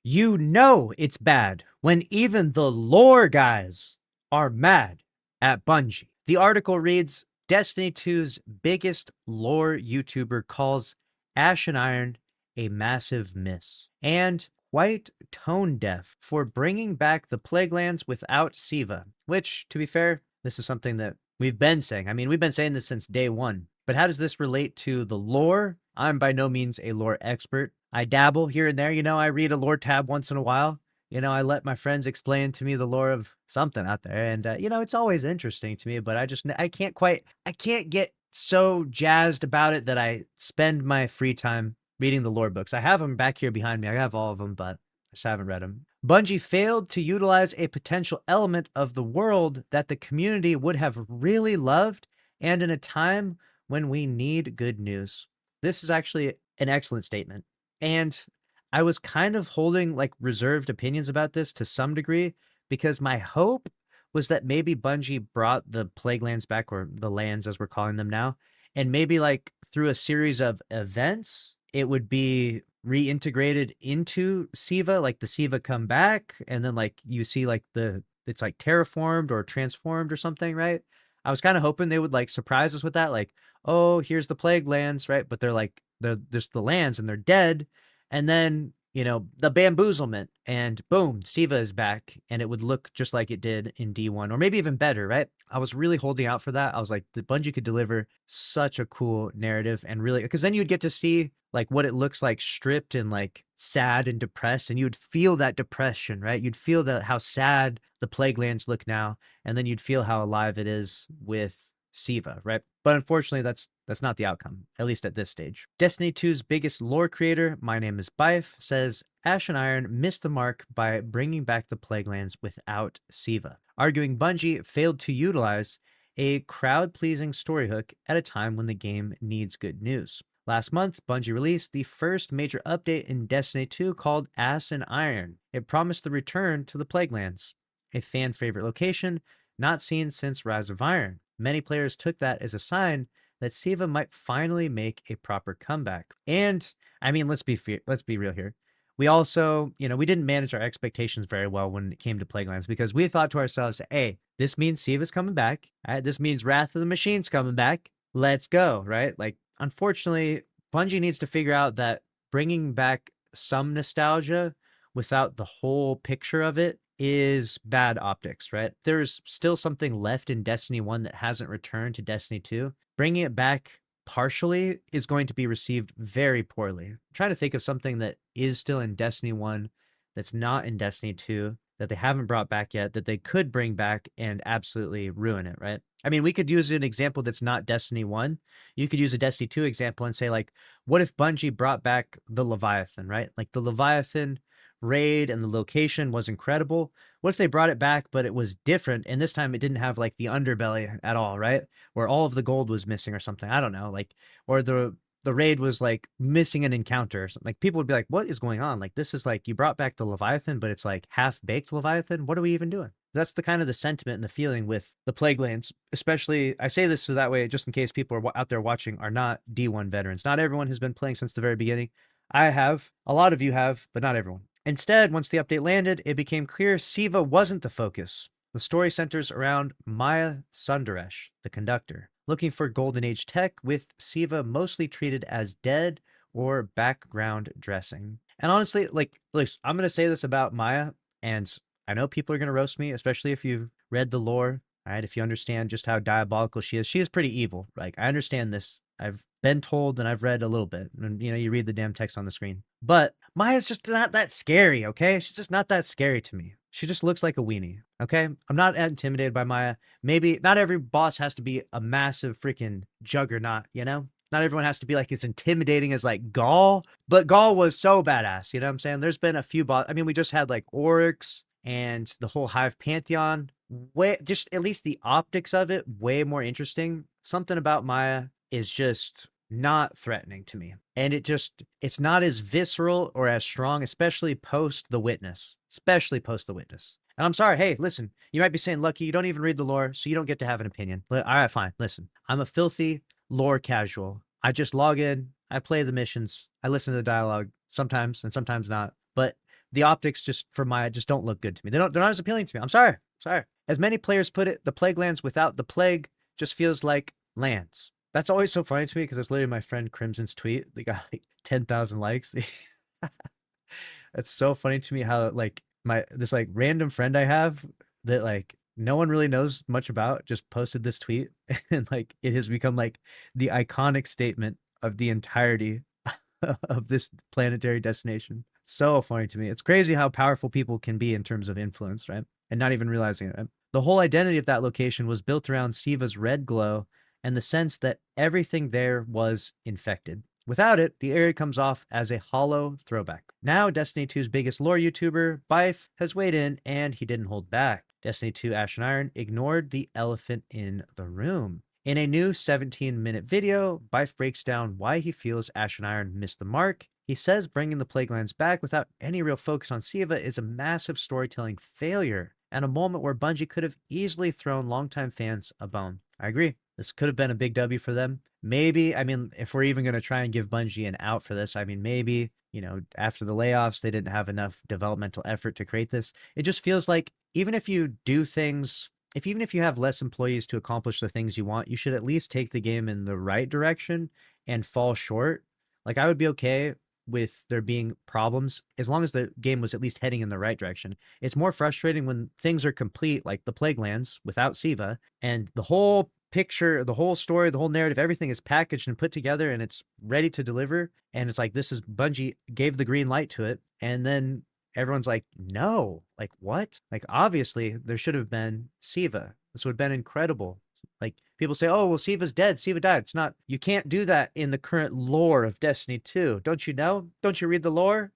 You know it's bad when even the lore guys are mad at Bungie. The article reads, Destiny 2's biggest lore YouTuber calls Ash and Iron a massive miss, and quite tone deaf for bringing back the Plaguelands without Siva, which, to be fair, this is something that we've been saying. I mean, we've been saying this since day one. But how does this relate to the lore? I'm by no means a lore expert. I dabble here and there. I read a lore tab once in a while. I let my friends explain to me the lore of something out there. And, it's always interesting to me, but I can't get so jazzed about it that I spend my free time reading the lore books. I have them back here behind me. I have all of them, but I just haven't read them. Bungie failed to utilize a potential element of the world that the community would have really loved, and in a time when we need good news. This is actually an excellent statement. And I was kind of holding like reserved opinions about this to some degree because my hope was that maybe Bungie brought the Plaguelands back, or the lands as we're calling them now, and maybe like through a series of events, it would be reintegrated into Siva, like the Siva come back, and then like you see like it's like terraformed or transformed or something, right? I was kind of hoping they would like surprise us with that, like, oh, here's the Plaguelands, right? But they're just the lands and they're dead. And then, the bamboozlement, and boom, Siva is back, and it would look just like it did in D1, or maybe even better, right? I was really holding out for that. I was like, the Bungie could deliver such a cool narrative, and really, because then you'd get to see like what it looks like stripped and like sad and depressed, and you'd feel that depression, right? You'd feel that how sad the Plaguelands look now, and then you'd feel how alive it is with Siva, right? But unfortunately, that's not the outcome, at least at this stage. Destiny 2's biggest lore creator, My Name is Bife, says Ash and Iron missed the mark by bringing back the Plaguelands without Siva, arguing Bungie failed to utilize a crowd-pleasing story hook at a time when the game needs good news. Last month, Bungie released the first major update in Destiny 2 called Ash and Iron. It promised the return to the Plaguelands, a fan-favorite location not seen since Rise of Iron. Many players took that as a sign that Siva might finally make a proper comeback. And I mean, let's be real here. We also, we didn't manage our expectations very well when it came to Plaguelands, because we thought to ourselves, hey, this means Siva's coming back. All right, this means Wrath of the Machine's coming back. Let's go, right? Like, unfortunately, Bungie needs to figure out that bringing back some nostalgia without the whole picture of it is bad optics, right? There's still something left in Destiny 1 that hasn't returned to Destiny 2. Bringing it back partially is going to be received very poorly. I'm trying to think of something that is still in Destiny 1 that's not in Destiny 2 that they haven't brought back yet that they could bring back and absolutely ruin it, right? I mean, we could use an example that's not Destiny 1. You could use a Destiny 2 example and say, like, what if Bungie brought back the Leviathan, right? Like, the Leviathan raid and the location was incredible. What if they brought it back, but it was different, and this time it didn't have like the underbelly at all, right? Where all of the gold was missing or something. I don't know, like, or the raid was like missing an encounter or something. Like, people would be like, what is going on? Like, this is like, you brought back the Leviathan, but it's like half-baked Leviathan. What are we even doing? That's the kind of the sentiment and the feeling with the Plaguelands. Especially, I say this so that way, just in case people are out there watching are not D1 veterans. Not everyone has been playing since the very beginning. I have. A lot of you have, but not everyone. Instead, once the update landed, it became clear Siva wasn't the focus. The story centers around Maya Sundaresh, the conductor, looking for Golden Age tech, with Siva mostly treated as dead or background dressing. And honestly, like, listen, I'm going to say this about Maya, and I know people are going to roast me, especially if you've read the lore, all right? If you understand just how diabolical she is. She is pretty evil. Like, I understand this. I've been told and I've read a little bit. And, you read the damn text on the screen. But Maya's just not that scary, okay? She's just not that scary to me. She just looks like a weenie, okay? I'm not intimidated by Maya. Maybe not every boss has to be a massive freaking juggernaut, Not everyone has to be like as intimidating as like Gaul, but Gaul was so badass, you know what I'm saying? There's been a few boss. I mean, we just had like Oryx and the whole Hive Pantheon. Way, just at least the optics of it, way more interesting. Something about Maya is just not threatening to me. And it's not as visceral or as strong, especially post The Witness. And I'm sorry, hey, listen, you might be saying, Lucky, you don't even read the lore, so you don't get to have an opinion. All right, fine, listen. I'm a filthy lore casual. I just log in, I play the missions, I listen to the dialogue, sometimes and sometimes not. But the optics just just don't look good to me. They're not as appealing to me. I'm sorry. Sorry. As many players put it, the Plaguelands without the plague just feels like lands. That's always so funny to me because it's literally my friend Crimson's tweet. They got like 10,000 likes. It's so funny to me how like this like random friend I have that like no one really knows much about just posted this tweet and like it has become like the iconic statement of the entirety of this planetary destination. So funny to me. It's crazy how powerful people can be in terms of influence, right? And not even realizing it. Right? The whole identity of that location was built around Siva's red glow and the sense that everything there was infected. Without it, the area comes off as a hollow throwback. Now, Destiny 2's biggest lore YouTuber, Bife, has weighed in and he didn't hold back. Destiny 2 Ash and Iron ignored the elephant in the room. In a new 17-minute video, Bife breaks down why he feels Ash and Iron missed the mark. He says bringing the Plaguelands back without any real focus on Siva is a massive storytelling failure and a moment where Bungie could have easily thrown longtime fans a bone. I agree. This could have been a big W for them. Maybe, I mean, if we're even going to try and give Bungie an out for this, I mean, maybe, you know, after the layoffs, they didn't have enough developmental effort to create this. It just feels like even if you do things, even if you have less employees to accomplish the things you want, you should at least take the game in the right direction and fall short. Like, I would be okay with there being problems as long as the game was at least heading in the right direction. It's more frustrating when things are complete, like the Plaguelands without Siva, and the whole picture, the whole story, the whole narrative, everything is packaged and put together and it's ready to deliver. And it's like, this is Bungie gave the green light to it. And then everyone's like, no, like what? Like, obviously there should have been Siva. This would have been incredible. Like people say, oh, well, Siva's dead. Siva died. It's not, you can't do that in the current lore of Destiny 2. Don't you know? Don't you read the lore?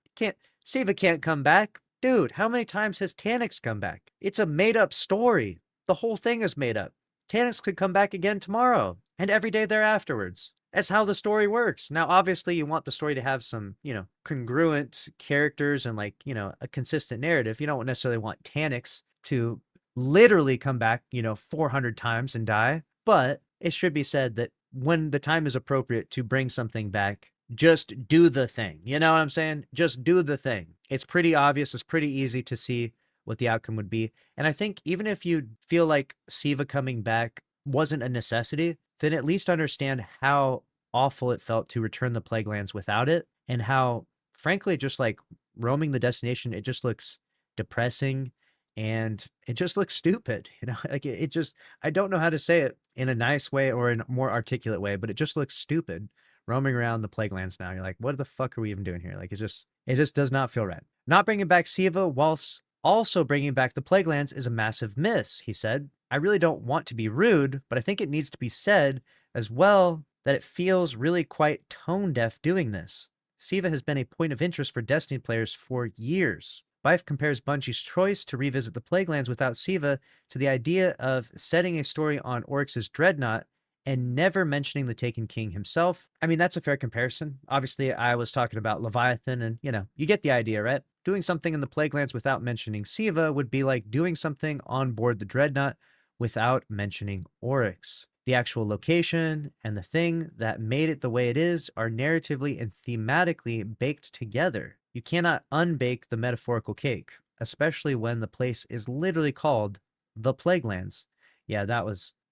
Siva can't come back. Dude, how many times has Taniks come back? It's a made up story. The whole thing is made up. Taniks could come back again tomorrow and every day thereafterwards. That's how the story works. Now, obviously, you want the story to have some, you know, congruent characters and like, you know, a consistent narrative. You don't necessarily want Taniks to literally come back, you know, 400 times and die. But it should be said that when the time is appropriate to bring something back, just do the thing. You know what I'm saying? Just do the thing. It's pretty obvious. It's pretty easy to see what the outcome would be. And I think even if you feel like Siva coming back wasn't a necessity, then at least understand how awful it felt to return the Plaguelands without it and how, frankly, just like roaming the destination, it just looks depressing and it just looks stupid. You know, like it just, I don't know how to say it in a nice way or in a more articulate way, but it just looks stupid roaming around the Plaguelands now. You're like, what the fuck are we even doing here? Like, it just does not feel right. Not bringing back Siva whilst also bringing back the Plaguelands is a massive miss, he said. I really don't want to be rude, but I think it needs to be said as well that it feels really quite tone deaf doing this. Siva has been a point of interest for Destiny players for years. Bife compares Bungie's choice to revisit the Plaguelands without Siva to the idea of setting a story on Oryx's Dreadnought and never mentioning the Taken King himself. I mean, that's a fair comparison. Obviously, I was talking about Leviathan and, you know, you get the idea, right? Doing something in the Plaguelands without mentioning Siva would be like doing something on board the Dreadnought without mentioning Oryx. The actual location and the thing that made it the way it is are narratively and thematically baked together. You cannot unbake the metaphorical cake, especially when the place is literally called the Plaguelands. Yeah,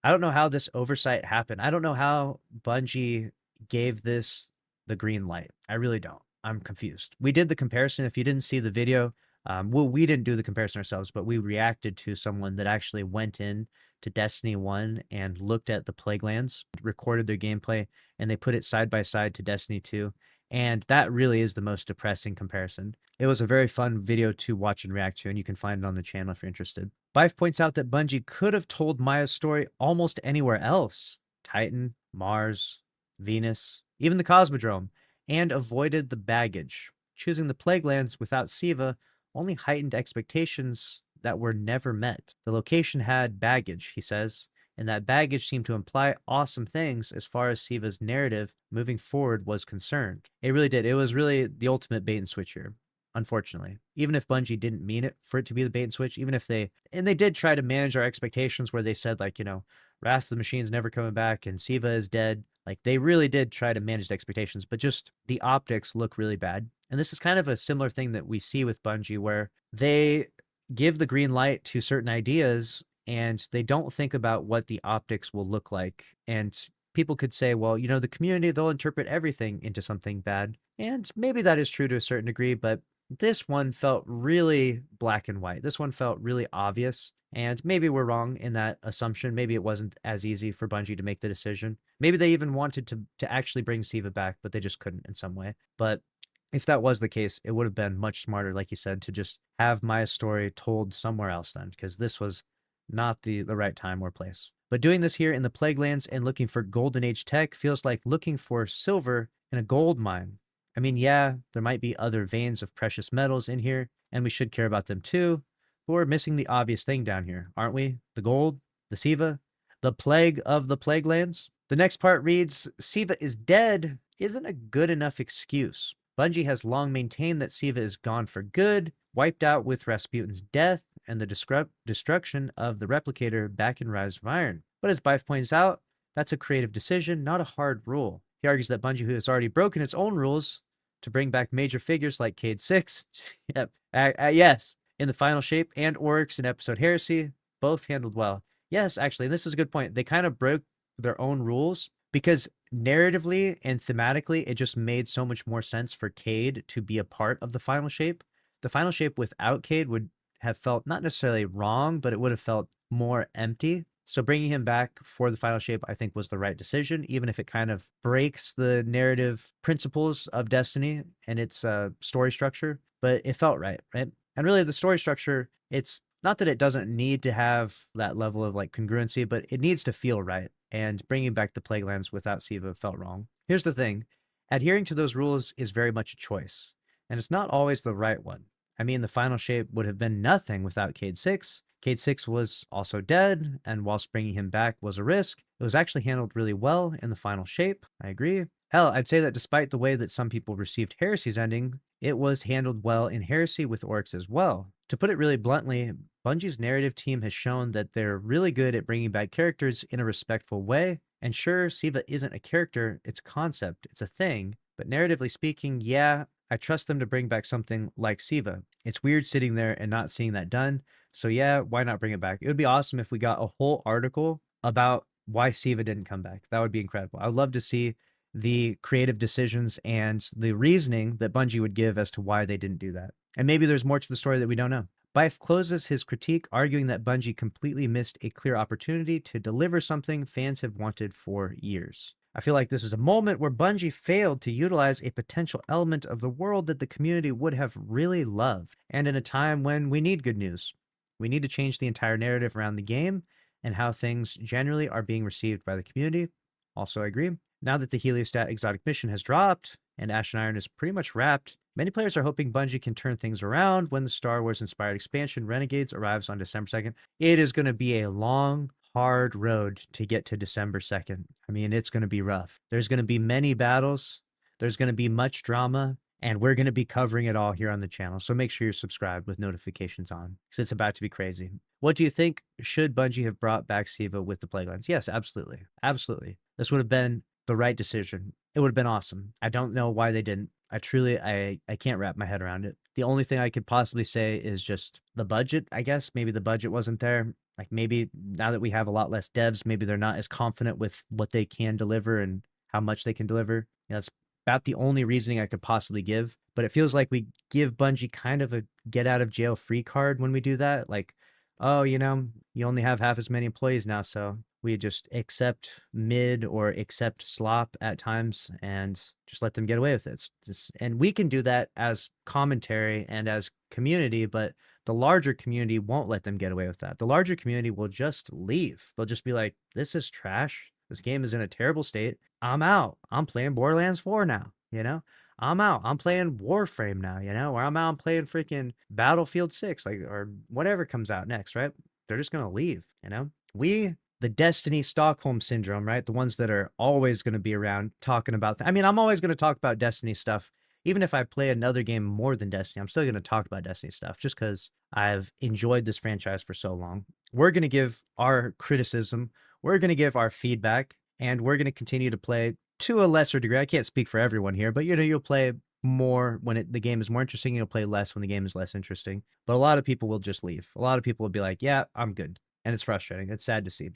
I don't know how this oversight happened. I don't know how Bungie gave this the green light. I really don't. I'm confused. We did the comparison. If you didn't see the video, well, we didn't do the comparison ourselves, but we reacted to someone that actually went in to Destiny 1 and looked at the Plaguelands, recorded their gameplay, and they put it side by side to Destiny 2. And that really is the most depressing comparison. It was a very fun video to watch and react to, and you can find it on the channel if you're interested. Bife points out that Bungie could have told Maya's story almost anywhere else. Titan, Mars, Venus, even the Cosmodrome, and avoided the baggage. Choosing the Plaguelands without Siva only heightened expectations that were never met. The location had baggage, he says, and that baggage seemed to imply awesome things as far as Siva's narrative moving forward was concerned. It really did. It was really the ultimate bait and switch here, unfortunately. Even if Bungie didn't mean it for it to be the bait and switch, even if they did try to manage our expectations where they said, like, you know, Wrath of the Machine's never coming back and Siva is dead. Like, they really did try to manage the expectations, but just the optics look really bad. And this is kind of a similar thing that we see with Bungie, where they give the green light to certain ideas and they don't think about what the optics will look like. And people could say, well, the community, they'll interpret everything into something bad. And maybe that is true to a certain degree, but this one felt really black and white. This one felt really obvious. And maybe we're wrong in that assumption. Maybe it wasn't as easy for Bungie to make the decision. Maybe they even wanted to actually bring Siva back, but they just couldn't in some way. But if that was the case, it would have been much smarter, like you said, to just have Maya's story told somewhere else then, because this was not the right time or place. But doing this here in the Plaguelands and looking for Golden Age tech feels like looking for silver in a gold mine. I mean, yeah, there might be other veins of precious metals in here, and we should care about them too, but we're missing the obvious thing down here, aren't we? The gold, the Siva, the plague of the Plaguelands. The next part reads, Siva is dead isn't a good enough excuse. Bungie has long maintained that Siva is gone for good, wiped out with Rasputin's death and the destruction of the replicator back in Rise of Iron. But as Bife points out, that's a creative decision, not a hard rule. He argues that Bungie has already broken its own rules to bring back major figures like Cade 6, yep, yes, in the final shape, and Oryx in episode Heresy, both handled well. Yes, actually, and this is a good point. They kind of broke their own rules because narratively and thematically, it just made so much more sense for Cade to be a part of the final shape. The final shape without Cade would have felt not necessarily wrong, but it would have felt more empty. So bringing him back for the final shape, I think, was the right decision, even if it kind of breaks the narrative principles of Destiny and its story structure. But it felt right, right? And really, the story structure, it's not that it doesn't need to have that level of like congruency, but it needs to feel right. And bringing back the Plaguelands without Siva felt wrong. Here's the thing. Adhering to those rules is very much a choice, and it's not always the right one. I mean, the final shape would have been nothing without Cade 6. Cade 6 was also dead, and whilst bringing him back was a risk, it was actually handled really well in the final shape. I agree. Hell, I'd say that despite the way that some people received Heresy's ending, it was handled well in Heresy with Oryx as well. To put it really bluntly, Bungie's narrative team has shown that they're really good at bringing back characters in a respectful way. And sure, Siva isn't a character, it's a concept, it's a thing. But narratively speaking, yeah, I trust them to bring back something like Siva. It's weird sitting there and not seeing that done. So yeah, why not bring it back? It would be awesome if we got a whole article about why Siva didn't come back. That would be incredible. I would love to see the creative decisions and the reasoning that Bungie would give as to why they didn't do that. And maybe there's more to the story that we don't know. Bife closes his critique, arguing that Bungie completely missed a clear opportunity to deliver something fans have wanted for years. I feel like this is a moment where Bungie failed to utilize a potential element of the world that the community would have really loved, and in a time when we need good news. We need to change the entire narrative around the game and how things generally are being received by the community. Also, I agree. Now that the Heliostat exotic mission has dropped and Ashen Iron is pretty much wrapped, many players are hoping Bungie can turn things around when the Star Wars-inspired expansion Renegades arrives on December 2nd. It is going to be a long, hard road to get to December 2nd. I mean, it's going to be rough. There's going to be many battles. There's going to be much drama. And we're going to be covering it all here on the channel. So make sure you're subscribed with notifications on, because it's about to be crazy. What do you think? Should Bungie have brought back Siva with the Plaguelands? Yes, absolutely. Absolutely. This would have been the right decision. It would have been awesome. I don't know why they didn't. I can't wrap my head around it. The only thing I could possibly say is just the budget, I guess. Maybe the budget wasn't there. Like maybe now that we have a lot less devs, maybe they're not as confident with what they can deliver and how much they can deliver. That's about the only reasoning I could possibly give. But it feels like we give Bungie kind of a get out of jail free card when we do that. Like, oh, you only have half as many employees now, so we just accept mid or accept slop at times and just let them get away with it. And we can do that as commentary and as community, but the larger community won't let them get away with that. The larger community will just leave. They'll just be like, this is trash. This game is in a terrible state. I'm out. I'm playing Borderlands 4 now, I'm out. I'm playing Warframe now, or I'm out playing freaking Battlefield 6, like, or whatever comes out next, right? They're just going to leave, the Destiny Stockholm Syndrome, right? The ones that are always going to be around talking about I mean, I'm always going to talk about Destiny stuff. Even if I play another game more than Destiny, I'm still going to talk about Destiny stuff just because I've enjoyed this franchise for so long. We're going to give our criticism. We're going to give our feedback, and we're going to continue to play to a lesser degree. I can't speak for everyone here, but you'll play more when the game is more interesting. You'll play less when the game is less interesting. But a lot of people will just leave. A lot of people will be like, yeah, I'm good. And it's frustrating. It's sad to see.